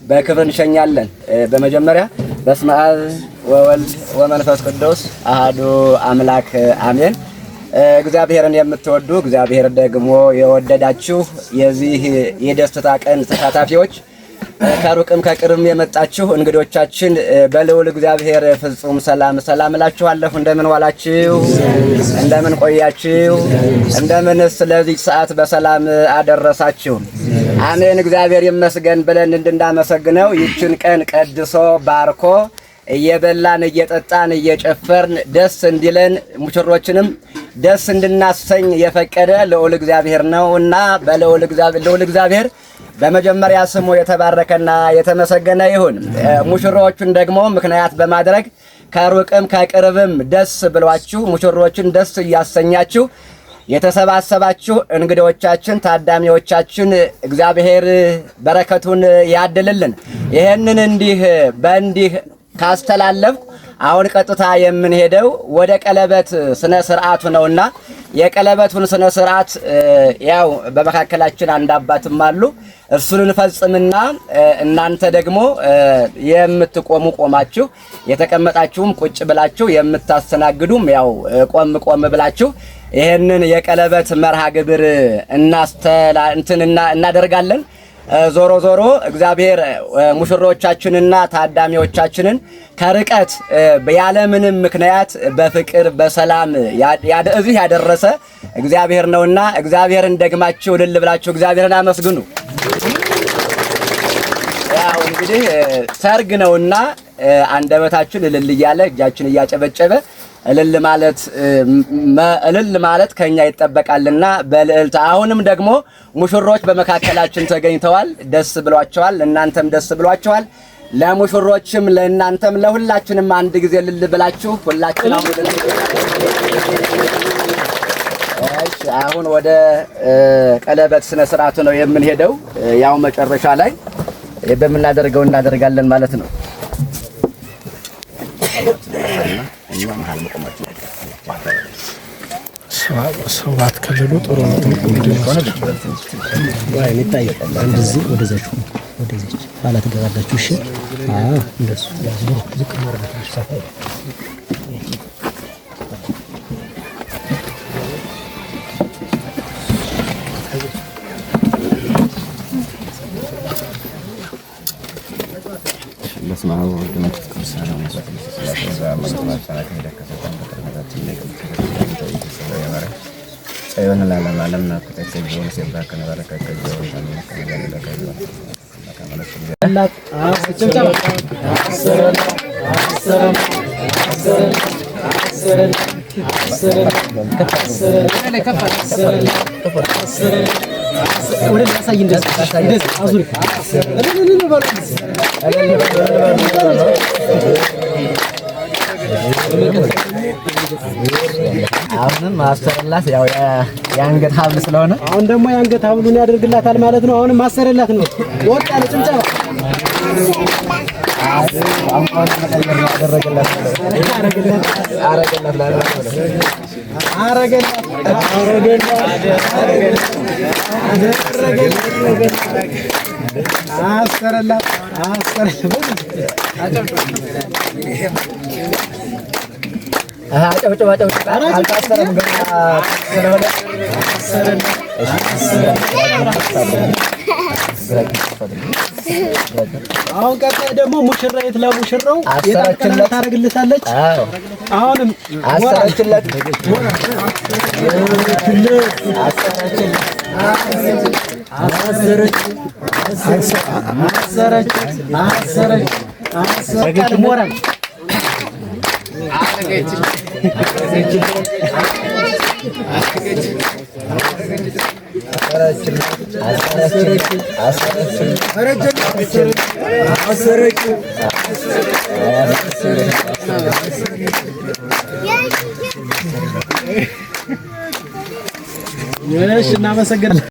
በክብር እንሸኛለን። በመጀመሪያ በስመ አብ ወወልድ ወመንፈስ ቅዱስ አሐዱ አምላክ አሜን። እግዚአብሔርን የምትወዱ እግዚአብሔር ደግሞ የወደዳችሁ የዚህ የደስታ ቀን ተሳታፊዎች ከሩቅም ከቅርብም የመጣችሁ እንግዶቻችን በልዑል እግዚአብሔር ፍጹም ሰላም እላችኋለሁ። እንደምን ዋላችሁ? እንደምን ቆያችሁ? እንደምን ስለዚህ ሰዓት በሰላም አደረሳችሁ? አሜን። እግዚአብሔር ይመስገን ብለን እንድናመሰግነው ይችን ቀን ቀድሶ ባርኮ እየበላን እየጠጣን እየጨፈርን ደስ እንዲለን ሙሽሮችንም ደስ እንድናሰኝ የፈቀደ ልዑል እግዚአብሔር ነውና በልዑል እግዚአብሔር በመጀመሪያ ስሙ የተባረከና የተመሰገነ ይሁን። ሙሽሮቹን ደግሞ ምክንያት በማድረግ ከሩቅም ከቅርብም ደስ ብሏችሁ ሙሽሮችን ደስ እያሰኛችሁ የተሰባሰባችሁ እንግዶቻችን ታዳሚዎቻችን እግዚአብሔር በረከቱን ያድልልን። ይሄንን በእንዲህ ካስተላለፍ አሁን ቀጥታ የምንሄደው ወደ ቀለበት ስነ ስርዓቱ ነውና የቀለበቱን ስነ ስርዓት ያው በመካከላችን አንድ አባትም አሉ። እርሱን እንፈጽምና እናንተ ደግሞ የምትቆሙ ቆማችሁ የተቀመጣችሁም ቁጭ ብላችሁ የምታስተናግዱም ያው ቆም ብላችሁ ይሄንን የቀለበት መርሃ ግብር እናደርጋለን። ዞሮ እግዚአብሔር ሙሽሮቻችንና ታዳሚዎቻችንን ከርቀት ያለምንም ምክንያት በፍቅር በሰላም እዚህ ያደረሰ እግዚአብሔር ነውና እግዚአብሔርን ደግማችሁ እልል ብላችሁ እግዚአብሔርን አመስግኑ። ያው እንግዲህ ሰርግ ነውና አንደበታችን እልል እያለ እጃችን እያጨበጨበ እልል ማለት ከኛ ይጠበቃልና በልዕልታ አሁንም ደግሞ ሙሽሮች በመካከላችን ተገኝተዋል። ደስ ብሏቸዋል። እናንተም ደስ ብሏቸዋል። ለሙሽሮችም ለእናንተም ለሁላችንም አንድ ጊዜ እልል ብላችሁ ሁላችን አሁን ወደ ቀለበት ስነ ስርዓቱ ነው የምንሄደው። ያው መጨረሻ ላይ በመናደርገው እናደርጋለን ማለት ነው። ሰባት ከሌሉ ጥሩ ነው። እንደዚህ ወደዛች ኋላ ትገባላችሁ። እሺ እንደሱ አሁንም ማስተርላት ያው የአንገት ሀብል ስለሆነ አሁን ደግሞ የአንገት ሀብሉን ያደርግላታል ማለት ነው። አሁንም ማስተርላት ነው። ወጣ ለጭምጫ አሁን ቀጣይ ደግሞ ሙሽራይት ለሙሽራው የታቀለ ታረግልታለች። አሁንም አሰረችለት ሞራል እናመሰግናለን።